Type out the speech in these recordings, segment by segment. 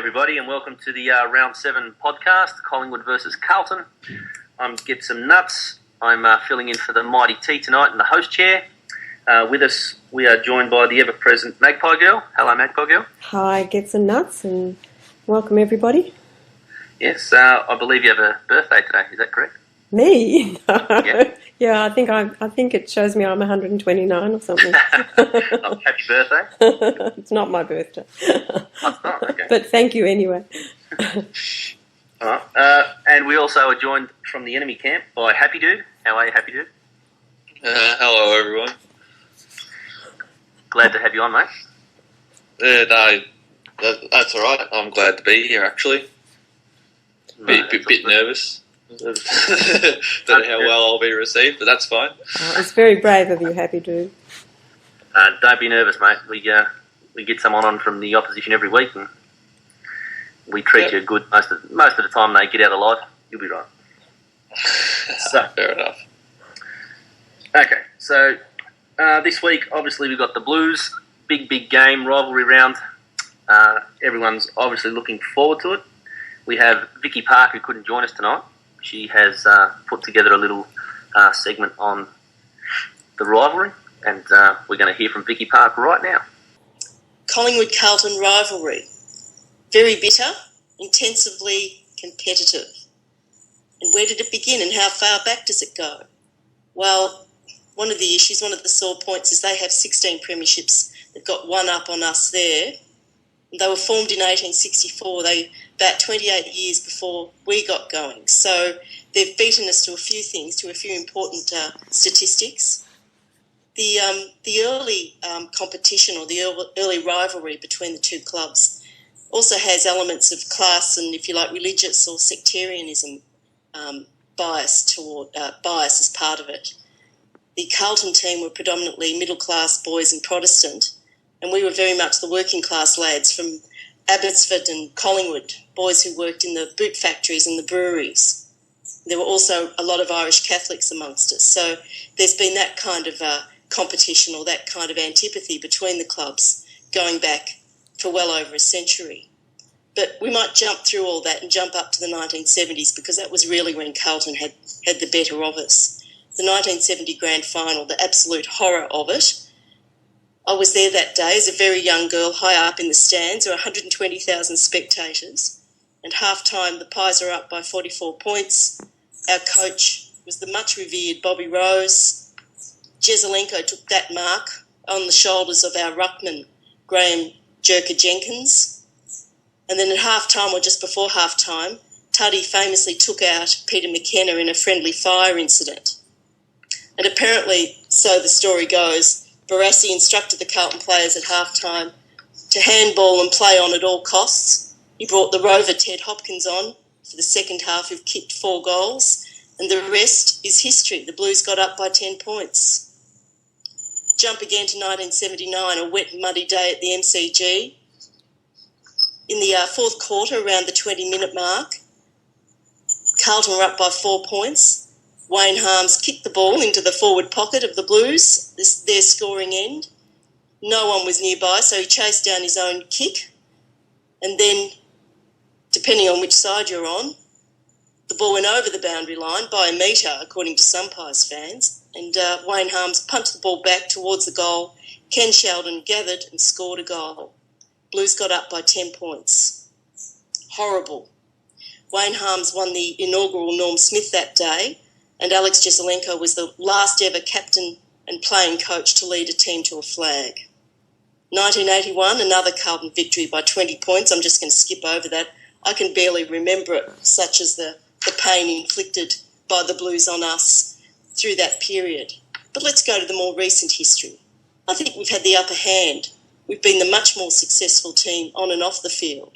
everybody, and welcome to the Round 7 podcast, Collingwood versus Carlton. I'm GETSOMENUTS. I'm filling in for the mighty T tonight in the host chair. With us, we are joined by the ever-present Magpie Girl. Hello, Magpie Girl. Hi, GETSOMENUTS, and welcome everybody. Yes, I believe you have a birthday today. Is that correct? Me? Yeah. Yeah, I think it shows me I'm 129 or something. Oh, happy birthday. It's not my birthday. Oh, it's not, okay. But thank you anyway. All right. And we also are joined from the enemy camp by Happy Dude. How are you, Happy Dude? Hello, everyone. Glad to have you on, mate. That's all right. I'm glad to be here, actually. Bit nervous. Don't know how well I'll be received, but that's fine. It's very brave of you, Happy Dude. Don't be nervous, mate. We get someone on from the opposition every week, and we treat you good most of the time. They get out alive. You'll be right. So, fair enough. Okay, so this week, obviously, we've got the Blues. Big game, rivalry round. Everyone's obviously looking forward to it. We have Vicky Park, who couldn't join us tonight. She has put together a little segment on the rivalry, and we're going to hear from Vicky Park right now. Collingwood Carlton rivalry. Very bitter, intensively competitive. And where did it begin and how far back does it go? Well, one of the issues, one of the sore points is they have 16 premierships. They've got one up on us there. They were formed in 1864. They about 28 years before we got going. So they've beaten us to a few things, to a few important statistics. The early competition or the early rivalry between the two clubs also has elements of class and, if you like, religious or sectarianism bias as part of it. The Carlton team were predominantly middle-class boys and Protestant, and we were very much the working class lads from Abbotsford and Collingwood, boys who worked in the boot factories and the breweries. There were also a lot of Irish Catholics amongst us. So there's been that kind of competition or that kind of antipathy between the clubs going back for well over a century. But we might jump through all that and jump up to the 1970s, because that was really when Carlton had the better of us. The 1970 grand final, the absolute horror of it. I was there that day as a very young girl, high up in the stands. There were 120,000 spectators. And half-time, the Pies are up by 44 points. Our coach was the much-revered Bobby Rose. Jesselenko took that mark on the shoulders of our ruckman, Graham Jerker Jenkins. And then at half-time, or just before half-time, Tuddy famously took out Peter McKenna in a friendly fire incident. And apparently, so the story goes, Barassi instructed the Carlton players at half-time to handball and play on at all costs. He brought the rover Ted Hopkins on for the second half, who kicked 4 goals, and the rest is history. The Blues got up by 10 points. Jump again to 1979, a wet and muddy day at the MCG. In the fourth quarter, around the 20-minute mark, Carlton were up by 4 points. Wayne Harmes kicked the ball into the forward pocket of the Blues, their scoring end. No one was nearby, so he chased down his own kick. And then, depending on which side you're on, the ball went over the boundary line by a metre, according to some Pies fans. And Wayne Harmes punched the ball back towards the goal. Ken Sheldon gathered and scored a goal. Blues got up by 10 points. Horrible. Wayne Harmes won the inaugural Norm Smith that day, and Alex Jesselenko was the last ever captain and playing coach to lead a team to a flag. 1981, another Carlton victory by 20 points. I'm just going to skip over that. I can barely remember it, such as the pain inflicted by the Blues on us through that period. But let's go to the more recent history. I think we've had the upper hand. We've been the much more successful team on and off the field.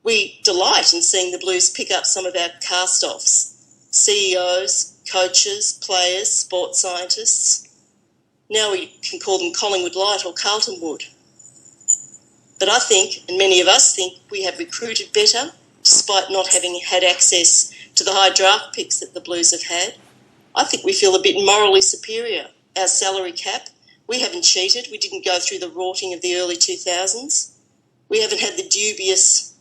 We delight in seeing the Blues pick up some of our cast-offs. CEOs, coaches, players, sports scientists. Now we can call them Collingwood Light or Carlton Wood. But I think, and many of us think, we have recruited better, despite not having had access to the high draft picks that the Blues have had. I think we feel a bit morally superior. Our salary cap, we haven't cheated. We didn't go through the rorting of the early 2000s. We haven't had the dubious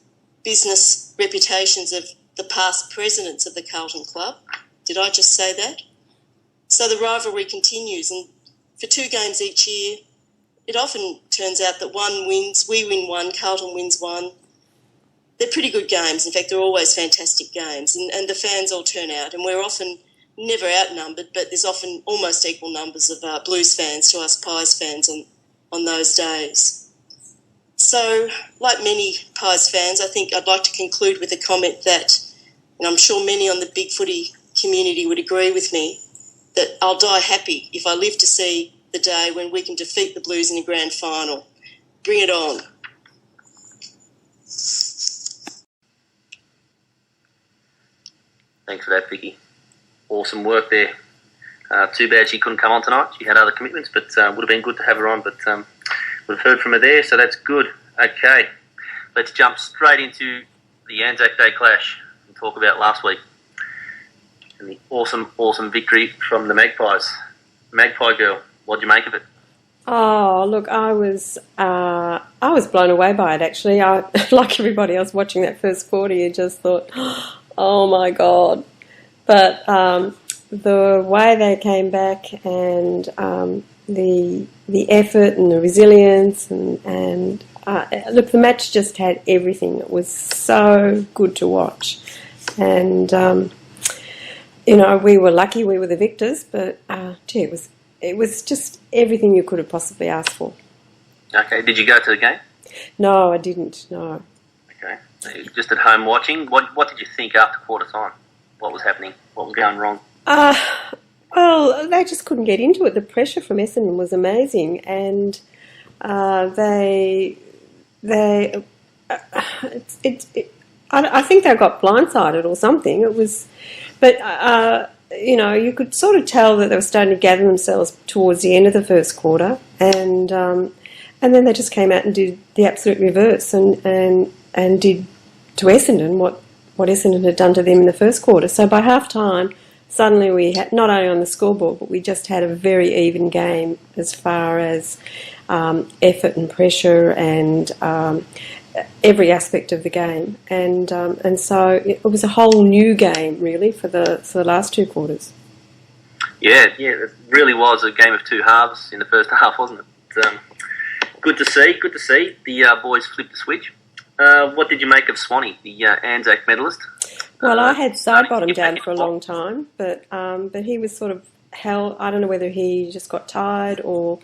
business reputations of the past presidents of the Carlton Club. Did I just say that? So the rivalry continues, and for 2 games each year, it often turns out that one wins, we win one, Carlton wins one. They're pretty good games. In fact, they're always fantastic games, and the fans all turn out, and we're often never outnumbered, but there's often almost equal numbers of Blues fans to us Pies fans on those days. So, like many Pies fans, I think I'd like to conclude with a comment that, and I'm sure many on the big footy community would agree with me, that I'll die happy if I live to see the day when we can defeat the Blues in a grand final. Bring it on. Thanks for that, Vicky. Awesome work there. Too bad she couldn't come on tonight. She had other commitments, but would have been good to have her on. But we've heard from her there, so that's good. Okay, let's jump straight into the Anzac Day clash and talk about last week and the awesome victory from the Magpies. Magpie Girl, what'd you make of it? Oh, look, I was blown away by it, actually. I, like everybody else watching that first quarter, you just thought, oh my God. But the way they came back and the effort and the resilience and look, the match just had everything. It was so good to watch. And, we were lucky, we were the victors, but it was just everything you could have possibly asked for. Okay, did you go to the game? No, I didn't, no. Okay, just at home watching. What did you think after quarter time? What was happening? What was going wrong? Well, they just couldn't get into it. The pressure from Essendon was amazing, and I think they got blindsided or something. It was, but you could sort of tell that they were starting to gather themselves towards the end of the first quarter, and then they just came out and did the absolute reverse and did to Essendon what Essendon had done to them in the first quarter. So by half time, suddenly we had, not only on the scoreboard, but we just had a very even game as far as effort and pressure and every aspect of the game. And so it was a whole new game, really, for the last 2 quarters. Yeah, it really was a game of 2 halves in the first half, wasn't it? Good to see. The boys flipped the switch. What did you make of Swanee, the Anzac medalist? Well, I had Sidebottom down for a long time, but he was sort of held. I don't know whether he just got tired or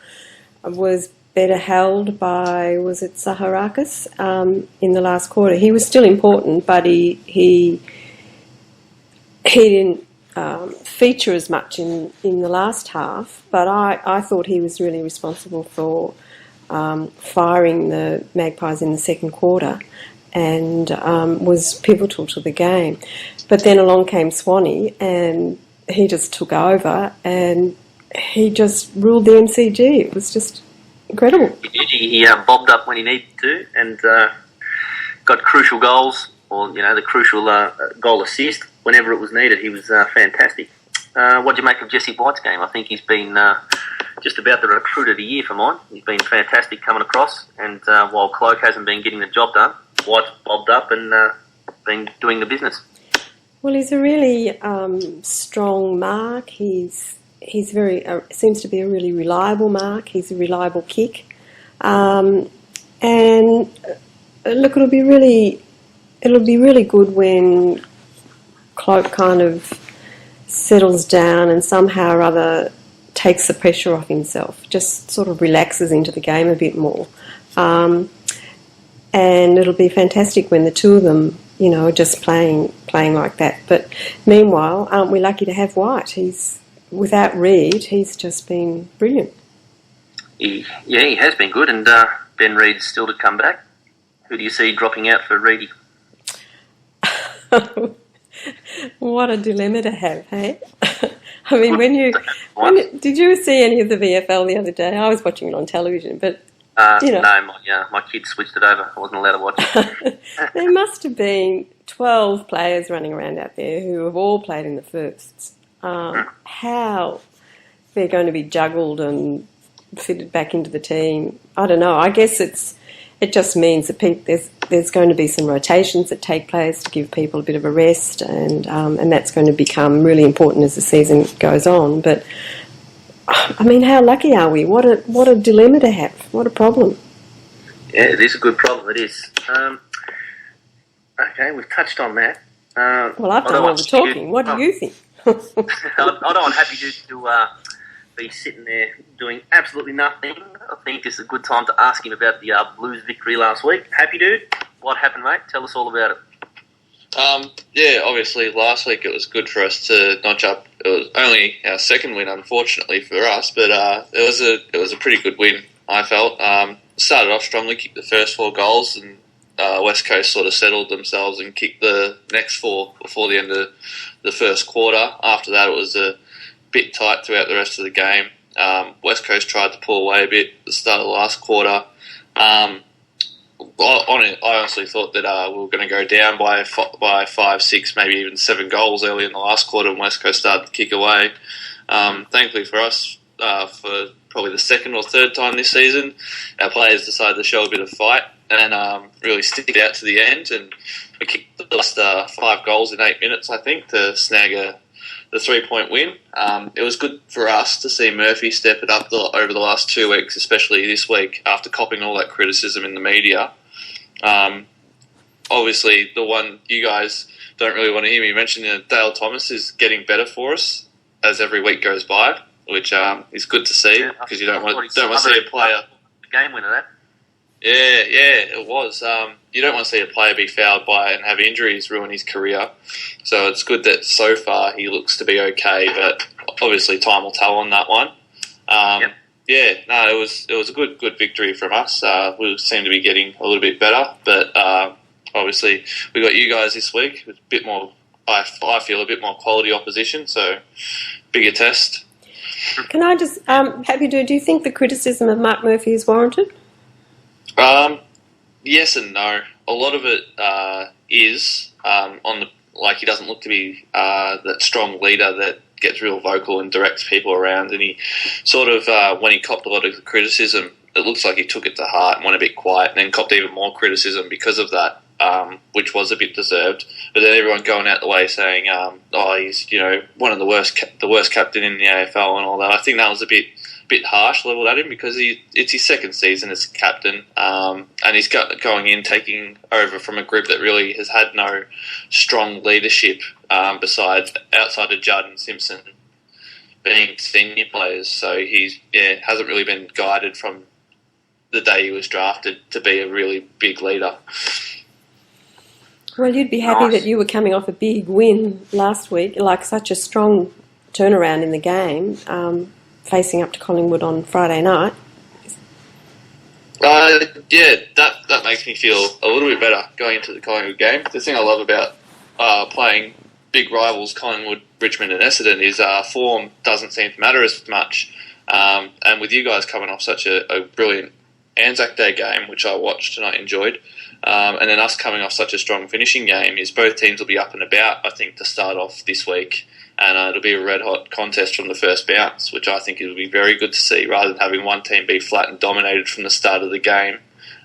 was better held by, was it Zaharakis in the last quarter. He was still important, but he didn't feature as much in the last half. But I thought he was really responsible for firing the Magpies in the second quarter and was pivotal to the game. But then along came Swanee and he just took over and he just ruled the MCG. It was just incredible. He bobbed up when he needed to and got crucial goals or, the crucial goal assist whenever it was needed. He was fantastic. What do you make of Jesse White's game? I think he's been just about the recruit of the year for mine. He's been fantastic coming across, and while Cloak hasn't been getting the job done, White's bobbed up and been doing the business. Well, he's a really strong mark. He's very seems to be a really reliable mark. He's a reliable kick, and look, it'll be really good when Cloak kind of settles down and somehow or other takes the pressure off himself, just sort of relaxes into the game a bit more. And it'll be fantastic when the two of them, are just playing like that. But meanwhile, aren't we lucky to have White? Without Reid, he's just been brilliant. He has been good, and Ben Reid's still to come back. Who do you see dropping out for Reid? What a dilemma to have, hey? I mean, did you see any of the VFL the other day? I was watching it on television, but no, my kids switched it over. I wasn't allowed to watch it. There must have been 12 players running around out there who have all played in the firsts. How they're going to be juggled and fitted back into the team, I don't know. I guess it's it just means that there's going to be some rotations that take place to give people a bit of a rest, and that's going to become really important as the season goes on. But I mean, how lucky are we? What a dilemma to have. What a problem. Yeah, it is a good problem. It is. Okay, we've touched on that. Well, I've done all the talking. What do you think? I don't want Happy Dude to be sitting there doing absolutely nothing. I think it's a good time to ask him about the Blues victory last week. Happy Dude, what happened, mate? Tell us all about it. Yeah, obviously last week it was good for us to notch up. It was only our second win, unfortunately for us, but it was a pretty good win, I felt. Started off strongly, kicked the first 4 goals, and West Coast sort of settled themselves and kicked the next 4 before the end of the first quarter. After that, it was a bit tight throughout the rest of the game. West Coast tried to pull away a bit at the start of the last quarter. I honestly thought that we were going to go down by 5, 6, maybe even 7 goals early in the last quarter, and West Coast started to kick away. Thankfully for us, for probably the second or third time this season, our players decided to show a bit of fight and really stick it out to the end, and we kicked the last 5 goals in 8 minutes, I think, to snag the 3-point win. It was good for us to see Murphy step it up over the last 2 weeks, especially this week after copping all that criticism in the media. Obviously, the one you guys don't really want to hear me mention, DThomas is getting better for us as every week goes by, which is good to see, because you don't want to see a player. The game winner, that. Yeah, it was. You don't want to see a player be fouled by and have injuries ruin his career. So it's good that so far he looks to be okay, but obviously time will tell on that one. Yep. Yeah, no, it was a good victory from us. We seem to be getting a little bit better, but obviously we got you guys this week with a bit more. I feel a bit more quality opposition, so bigger test. Can I just have you do you think the criticism of Mark Murphy is warranted? Yes and no. A lot of it is he doesn't look to be that strong leader that gets real vocal and directs people around, and he sort of when he copped a lot of the criticism, it looks like he took it to heart and went a bit quiet, and then copped even more criticism because of that, which was a bit deserved. But then everyone going out the way saying, he's one of the worst captain in the AFL and all that. I think that was a bit harsh levelled at him, because it's his second season as captain, and he's going in taking over from a group that really has had no strong leadership outside of Judd and Simpson being senior players. So he hasn't really been guided from the day he was drafted to be a really big leader. Well, you'd be happy that you were coming off a big win last week, like such a strong turnaround in the game, facing up to Collingwood on Friday night. That makes me feel a little bit better going into the Collingwood game. The thing I love about playing big rivals, Collingwood, Richmond and Essendon, is form doesn't seem to matter as much. And with you guys coming off such a brilliant ANZAC Day game, which I watched and I enjoyed, and then us coming off such a strong finishing game, is both teams will be up and about, I think, to start off this week. And it'll be a red-hot contest from the first bounce, which I think it'll be very good to see, rather than having one team be flat and dominated from the start of the game.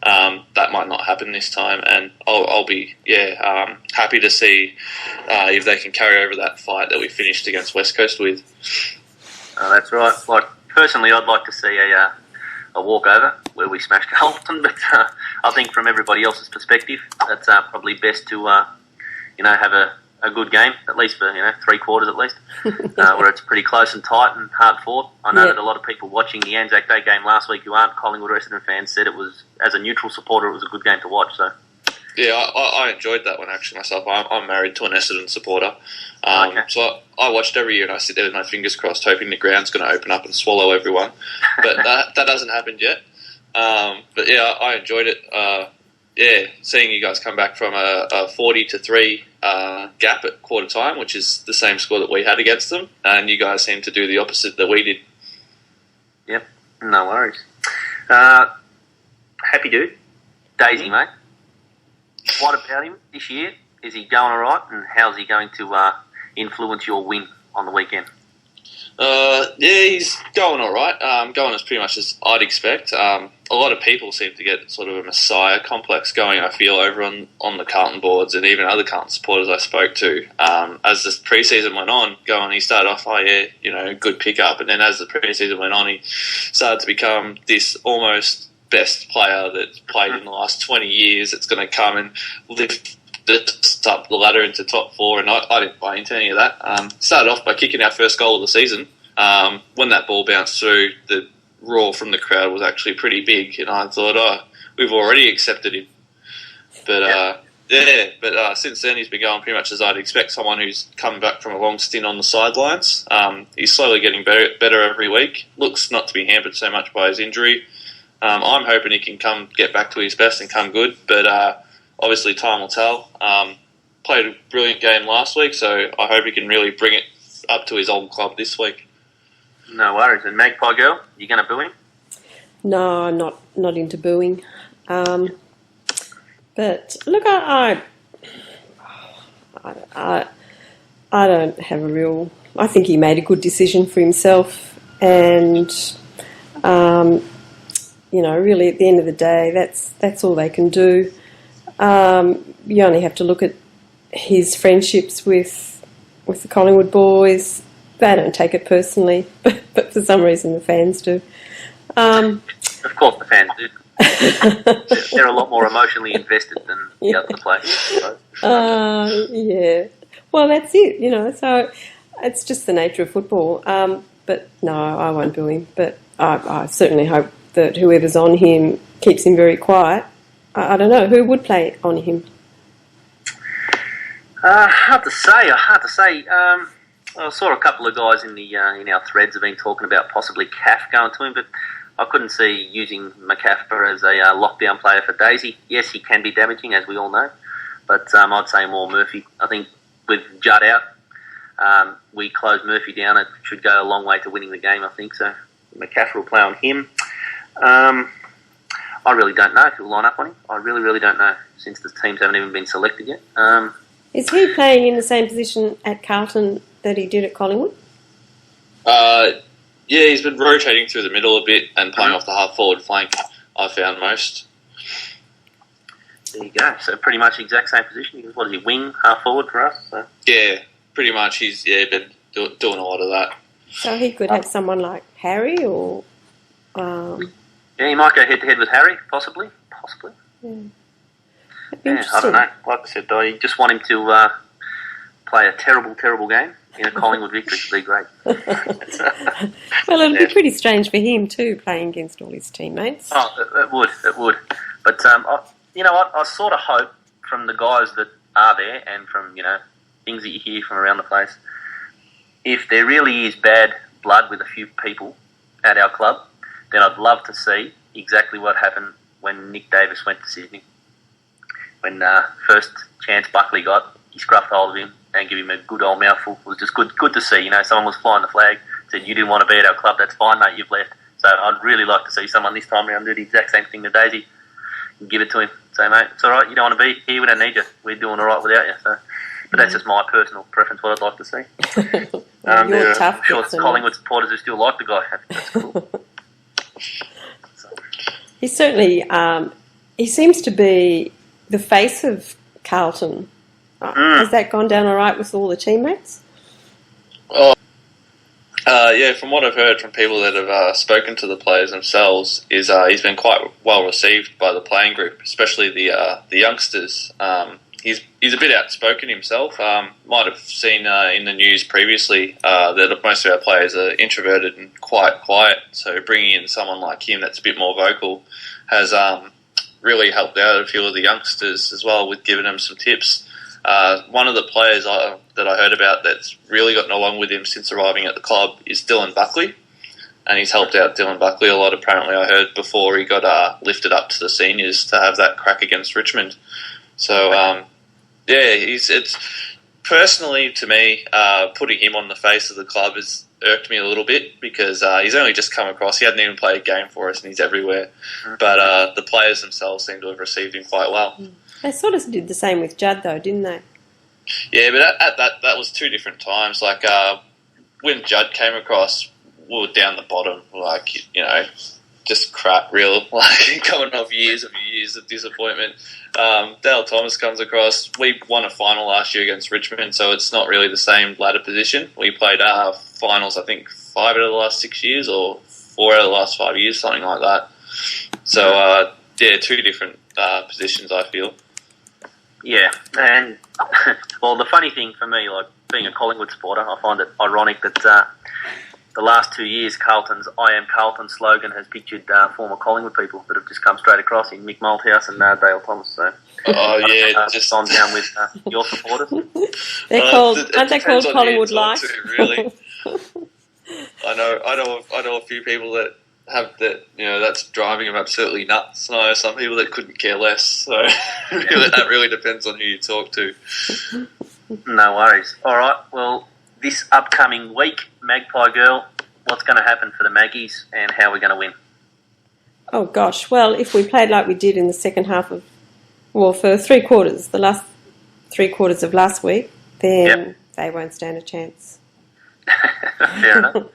That might not happen this time, and I'll be happy to see if they can carry over that fight that we finished against West Coast with. That's right. Like, personally, I'd like to see a walkover where we smash Carlton, but I think from everybody else's perspective, that's probably best to have a good game, at least for 3 quarters at least, where it's pretty close and tight and hard fought. I know that a lot of people watching the ANZAC Day game last week who aren't Collingwood or Essendon fans said it was, as a neutral supporter, it was a good game to watch. So yeah, I enjoyed that one actually myself. I'm married to an Essendon supporter, so I watched every year and I sit there with my fingers crossed, hoping the ground's going to open up and swallow everyone. But that hasn't happened yet. But yeah, I enjoyed it. Seeing you guys come back from a 40-3 gap at quarter time, which is the same score that we had against them, and you guys seem to do the opposite that we did. Yep, no worries. Happy Dude, Daisy, mate. What about him this year? Is he going all right, and how's he going to influence your win on the weekend? Yeah, he's going all right. Going as pretty much as I'd expect. A lot of people seem to get sort of a messiah complex going, I feel, over on the Carlton boards and even other Carlton supporters I spoke to. As the pre-season went on, he started off, good pickup. And then as the pre-season went on, he started to become this almost best player that's played in the last 20 years. It's going to come and lift up the ladder into top four, and I didn't buy into any of that. Started off by kicking our first goal of the season. When that ball bounced through, the roar from the crowd was actually pretty big, and I thought, we've already accepted him. But since then he's been going pretty much as I'd expect someone who's come back from a long stint on the sidelines. He's slowly getting better every week. Looks not to be hampered so much by his injury. I'm hoping he can get back to his best and come good, but obviously time will tell. Played a brilliant game last week, so I hope he can really bring it up to his old club this week. No worries. And Magpie Girl, you going to boo him? No, I'm not into booing. But look, I don't have a real. I think he made a good decision for himself, and really at the end of the day, that's all they can do. You only have to look at his friendships with the Collingwood boys. They don't take it personally, but for some reason the fans do. Of course the fans do. They're a lot more emotionally invested than the other players. Yeah. Well, that's it, so it's just the nature of football. But no, I won't boo him. But I certainly hope that whoever's on him keeps him very quiet. I don't know, who would play on him? Hard to say. I saw a couple of guys in our threads have been talking about possibly Caff going to him, but I couldn't see using McCaffrey as a lockdown player for Daisy. Yes, he can be damaging, as we all know, but I'd say more Murphy. I think with Judd out, we close Murphy down. It should go a long way to winning the game, I think. So McCaffrey will play on him. I really don't know if he'll line up on him. I really, really don't know, since the teams haven't even been selected yet. Is he playing in the same position at Carlton that he did at Collingwood? Yeah, he's been rotating through the middle a bit and playing off the half-forward flank, I found most. There you go. So pretty much exact same position. What is he, wing, half-forward for us? So. Yeah, pretty much. He's been doing a lot of that. So he could have someone like Harry or... Yeah, he might go head-to-head with Harry, possibly. Yeah, I don't know. Like I said, I just want him to play a terrible, terrible game in a Collingwood victory would be great. Well, it'll be pretty strange for him too, playing against all his teammates. Oh, it would. But I sort of hope from the guys that are there and from things that you hear from around the place, if there really is bad blood with a few people at our club, then I'd love to see exactly what happened when Nick Davis went to Sydney. When first chance Buckley got, he scruffed hold of him and gave him a good old mouthful. It was just good to see. Someone was flying the flag, said, "You didn't want to be at our club, that's fine, mate, you've left." So I'd really like to see someone this time around do the exact same thing to Daisy and give it to him. Say, "Mate, it's all right, you don't want to be here, we don't need you. We're doing all right without you." So, but that's just my personal preference, what I'd like to see. You're tough. I'm sure Collingwood supporters who still like the guy. That's cool. He certainly, he seems to be the face of Carlton. Has that gone down all right with all the teammates? Yeah, from what I've heard from people that have spoken to the players themselves, is he's been quite well received by the playing group, especially the youngsters. He's a bit outspoken himself. Might have seen in the news previously that most of our players are introverted and quite quiet. So bringing in someone like him that's a bit more vocal has really helped out a few of the youngsters as well, with giving them some tips. One of the players that I heard about that's really gotten along with him since arriving at the club is Dylan Buckley, and he's helped out Dylan Buckley a lot, apparently, I heard, before he got lifted up to the seniors to have that crack against Richmond. So, it's personally, to me, putting him on the face of the club has irked me a little bit, because he's only just come across. He hadn't even played a game for us, and he's everywhere. But the players themselves seem to have received him quite well. They sort of did the same with Judd, though, didn't they? Yeah, but at that was two different times. Like when Judd came across, we were down the bottom, just crap, real, coming off years of disappointment. DThomas comes across. We won a final last year against Richmond, so it's not really the same ladder position. We played finals, I think, 5 out of the last 6 years, or 4 out of the last 5 years, something like that. So, 2 different positions, I feel. Yeah, and well, the funny thing for me, like being a Collingwood supporter, I find it ironic that the last 2 years, Carlton's "I am Carlton" slogan has pictured former Collingwood people that have just come straight across in Mick Malthouse and DThomas. So, just on down with your supporters. They're aren't they called Collingwood Life? Really, I know a few people that have that. That's driving them absolutely nuts. I know some people that couldn't care less. So that really depends on who you talk to. No worries. All right. Well, this upcoming week, Magpie Girl, what's going to happen for the Maggies and how we're going to win? Oh, gosh. Well, if we played like we did in the second half for 3 quarters, the last 3 quarters of last week, then they won't stand a chance. Fair enough.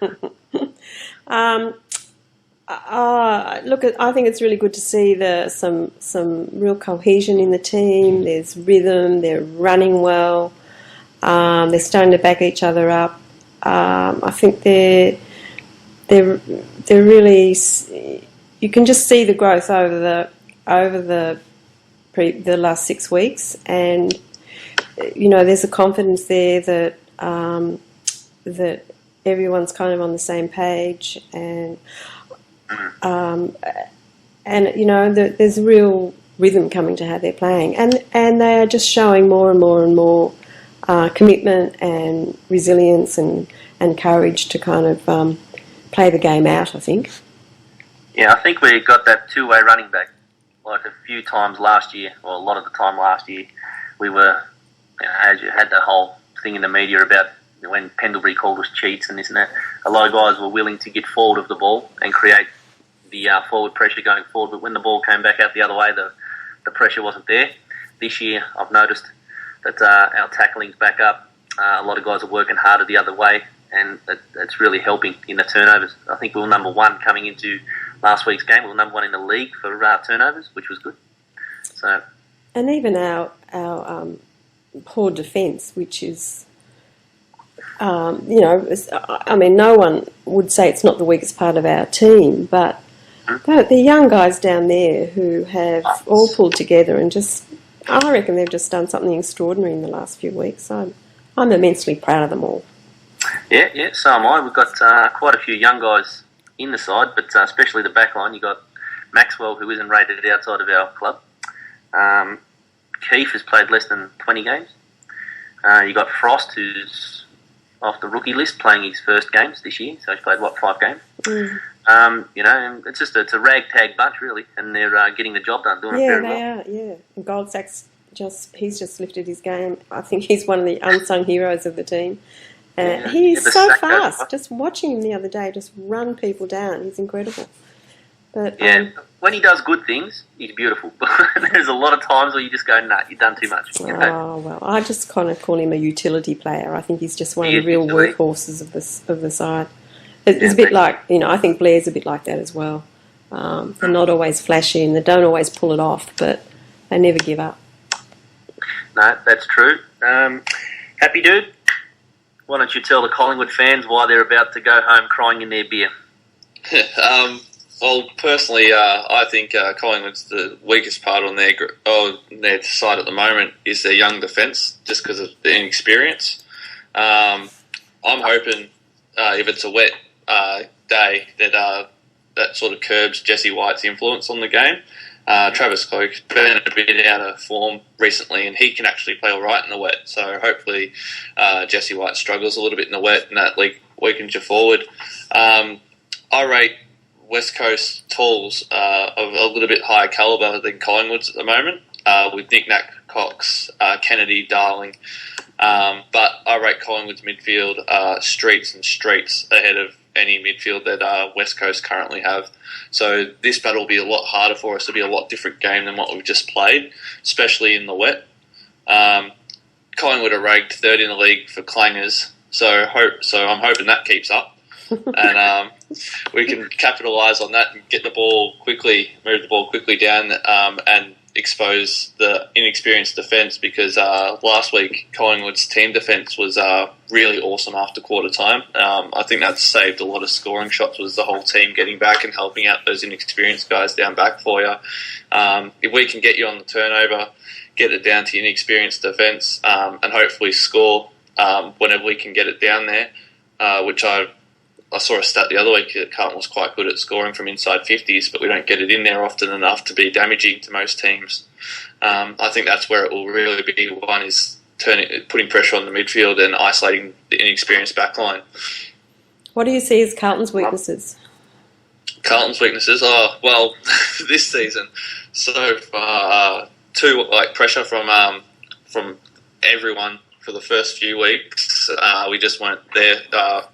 I think it's really good to see some real cohesion in the team. There's rhythm. They're running well. They're starting to back each other up. I think they're really. You can just see the growth over the last 6 weeks, and there's a confidence there that that everyone's kind of on the same page, and there's real rhythm coming to how they're playing, and they are just showing more and more and more commitment and resilience and courage to kind of play the game out, I think. Yeah, I think we got that two-way running back. Like a few times last year, or a lot of the time last year, we were, as you had the whole thing in the media about when Pendlebury called us cheats and this and that, a lot of guys were willing to get forward of the ball and create the forward pressure going forward, but when the ball came back out the other way, the pressure wasn't there. This year, I've noticed that our tackling's back up. A lot of guys are working harder the other way, and it's really helping in the turnovers. I think we were number 1 coming into last week's game. We were number 1 in the league for turnovers, which was good. So, and even our poor defence, which is, no one would say it's not the weakest part of our team, but the young guys down there who have all pulled together and I reckon they've just done something extraordinary in the last few weeks. I'm immensely proud of them all. Yeah, so am I. We've got quite a few young guys in the side, but especially the back line. You've got Maxwell, who isn't rated outside of our club. Keith has played less than 20 games. You've got Frost, who's off the rookie list, playing his first games this year. So he's played, 5 games? And it's it's a ragtag bunch, really, and they're getting the job done, doing it very well. Yeah, they are, yeah. And Goldsack's he's just lifted his game. I think he's one of the unsung heroes of the team. He's so fast. Just watching him the other day, just run people down. He's incredible. But when he does good things, he's beautiful. But there's a lot of times where you just go, nah, you've done too much. Oh, well, I just kind of call him a utility player. I think he's just one of the real workhorses of the side. It's a bit like, I think Blair's a bit like that as well. They're not always flashy and they don't always pull it off, but they never give up. No, that's true. Happy Dude, why don't you tell the Collingwood fans why they're about to go home crying in their beer? Well, personally, I think Collingwood's the weakest part on their side at the moment is their young defence, just because of the inexperience. I'm hoping if it's a wet day that sort of curbs Jesse White's influence on the game. Travis Cloke's been a bit out of form recently, and he can actually play all right in the wet. So hopefully Jesse White struggles a little bit in the wet, and that weakens you forward. I rate West Coast talls of a little bit higher calibre than Collingwood's at the moment, with Nick Nat Cox, Kennedy, Darling. But I rate Collingwood's midfield streets and streets ahead of any midfield that West Coast currently have. So this battle will be a lot harder for us. It'll be a lot different game than what we've just played, especially in the wet. Collingwood are ranked 3rd in the league for clangers, So I'm hoping that keeps up. And we can capitalise on that and get the ball quickly, move the ball quickly down, and expose the inexperienced defence, because last week Collingwood's team defence was really awesome after quarter time. I think that saved a lot of scoring shots, was the whole team getting back and helping out those inexperienced guys down back for you. If we can get you on the turnover, get it down to inexperienced defence, and hopefully score whenever we can get it down there, which I saw a stat the other week that Carlton was quite good at scoring from inside 50s, but we don't get it in there often enough to be damaging to most teams. I think that's where it will really be. One is putting pressure on the midfield and isolating the inexperienced backline. What do you see as Carlton's weaknesses? Carlton's weaknesses? Oh, well, this season, so far, pressure from everyone. For the first few weeks, we just weren't there.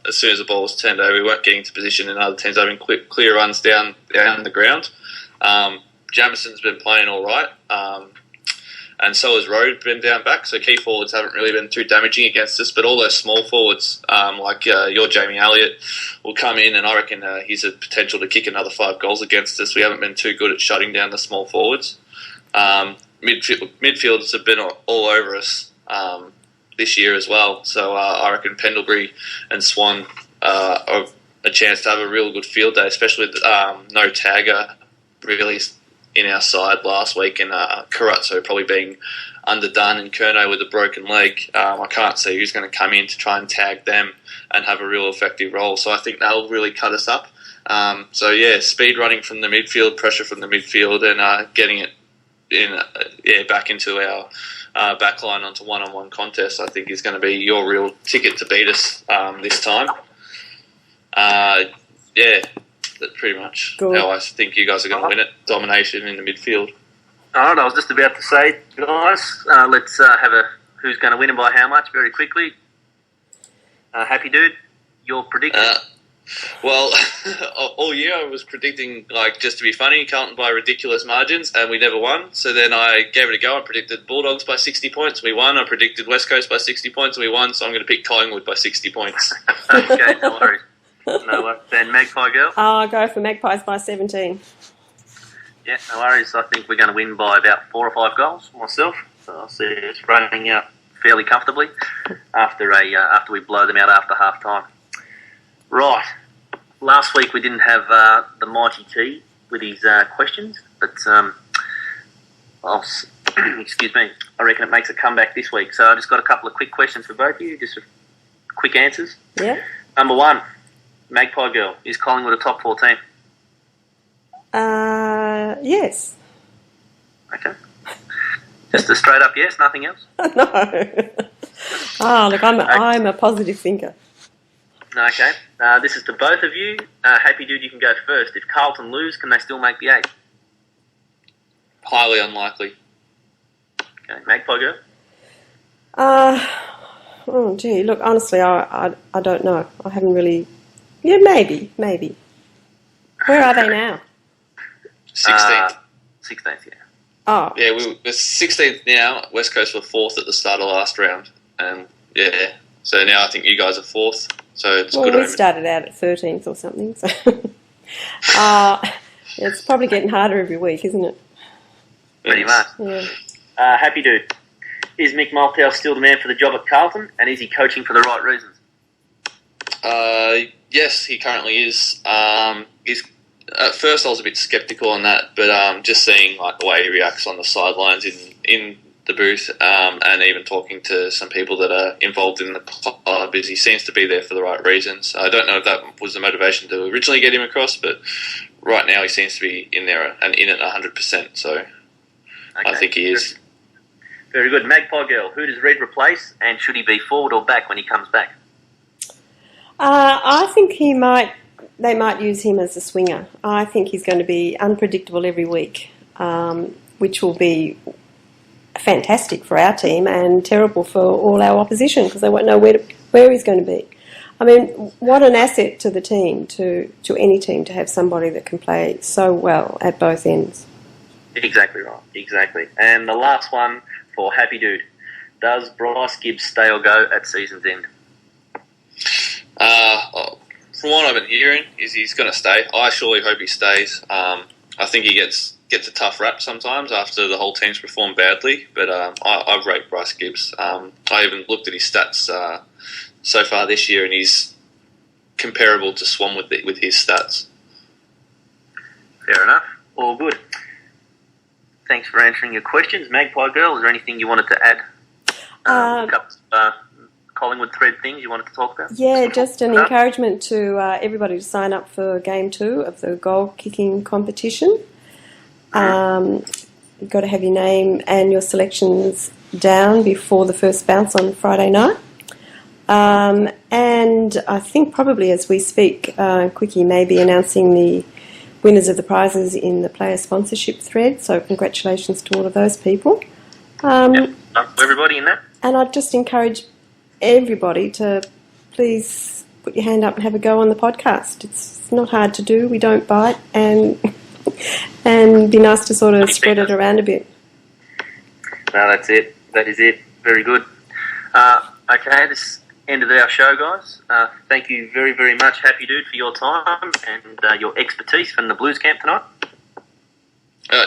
As soon as the ball was turned over, we weren't getting to position, and other teams having clear runs down the ground. Jamison's been playing all right, and so has Reid been down back. So key forwards haven't really been too damaging against us, but all those small forwards, like your Jamie Elliott, will come in, and I reckon he's a potential to kick another 5 goals against us. We haven't been too good at shutting down the small forwards. Midfielders have been all over us this year as well. So I reckon Pendlebury and Swan are a chance to have a real good field day, especially with no tagger really in our side last week, and Carazzo probably being underdone, and Curnow with a broken leg. I can't see who's going to come in to try and tag them and have a real effective role. So I think that'll really cut us up. Speed running from the midfield, pressure from the midfield, and getting it back into our backline onto one-on-one contests, I think is going to be your real ticket to beat us this time. That's pretty much how I think you guys are going to win it. Domination in the midfield. All right, I was just about to say, guys, let's have a who's going to win and by how much very quickly. Happy Dude, your prediction? Well, all year I was predicting, just to be funny, Carlton by ridiculous margins, and we never won. So then I gave it a go. I predicted Bulldogs by 60 points, we won. I predicted West Coast by 60 points, and we won. So I'm going to pick Collingwood by 60 points. Okay, no worries. No worries. Then Magpie Girl? I'll go for Magpies by 17. Yeah, no worries. I think we're going to win by about 4 or 5 goals myself. So I'll see it's running out fairly comfortably after we blow them out after half time. Right. Last week we didn't have the mighty T with his questions, but excuse me, I reckon it makes a comeback this week. So I just got a couple of quick questions for both of you, just quick answers. Yeah. Number 1, Magpie Girl, is Collingwood a top 4 team? Yes. Okay. Just a straight up yes, nothing else? No. Look, I'm a positive thinker. Okay. This is to both of you. Happy Dude, you can go first. If Carlton lose, can they still make the 8? Highly unlikely. Okay. Magpie Girl? Oh, gee. Look, honestly, I don't know. I haven't really... Yeah, maybe. Where are they now? 16th. 16th, yeah. Oh. Yeah, we're 16th now. West Coast were 4th at the start of last round. And, yeah, so now I think you guys are 4th. So it's good. We started out at 13th or something. So it's probably getting harder every week, isn't it? Pretty much. Yeah. Happy Dude, is Mick Malthouse still the man for the job at Carlton, and is he coaching for the right reasons? Yes, he currently is. At first I was a bit sceptical on that, but just seeing the way he reacts on the sidelines in the booth, and even talking to some people that are involved in the club, he seems to be there for the right reasons. I don't know if that was the motivation to originally get him across, but right now he seems to be in there and in it 100%. So okay. I think he is. Very good. Magpie Girl, who does Reid replace, and should he be forward or back when he comes back? I think they might use him as a swinger. I think he's going to be unpredictable every week, which will be fantastic for our team and terrible for all our opposition because they won't know where he's going to be. I mean, what an asset to the team, to any team, to have somebody that can play so well at both ends. Exactly right, exactly. And the last one for Happy Dude, does Bryce Gibbs stay or go at season's end? From what I've been hearing, is he's going to stay. I surely hope he stays. I think he gets a tough rap sometimes after the whole team's performed badly, but I rate Bryce Gibbs. I even looked at his stats so far this year, and he's comparable to Swan with his stats. Fair enough. All good. Thanks for answering your questions. Magpie Girl, is there anything you wanted to add? A couple of Collingwood thread things you wanted to talk about? Yeah, just an encouragement to everybody to sign up for Game 2 of the goal kicking competition. You've got to have your name and your selections down before the first bounce on Friday night. And I think probably as we speak, Quicky may be announcing the winners of the prizes in the player sponsorship thread, so congratulations to all of those people. Everybody in that? And I'd just encourage everybody to please put your hand up and have a go on the podcast. It's not hard to do, we don't bite, and be nice to sort of spread it around a bit. No, that's it. That is it. Very good. Okay, this ended our show, guys. Thank you very, very much, Happy Dude, for your time and your expertise from the Blues camp tonight.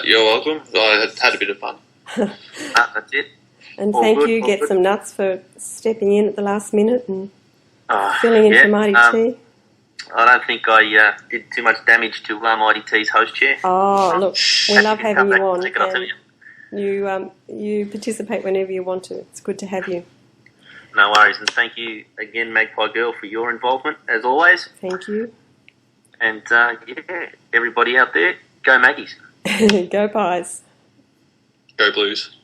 You're welcome. I had a bit of fun. That's it. And thank you, GETSOMENUTS, for stepping in at the last minute and filling in for Mighty T. I don't think I did too much damage to Mighty T's host chair. Oh, look, we love having you on. And you participate whenever you want to. It's good to have you. No worries, and thank you again, Magpie Girl, for your involvement, as always. Thank you. And, everybody out there, go Maggies. Go Pies. Go Blues.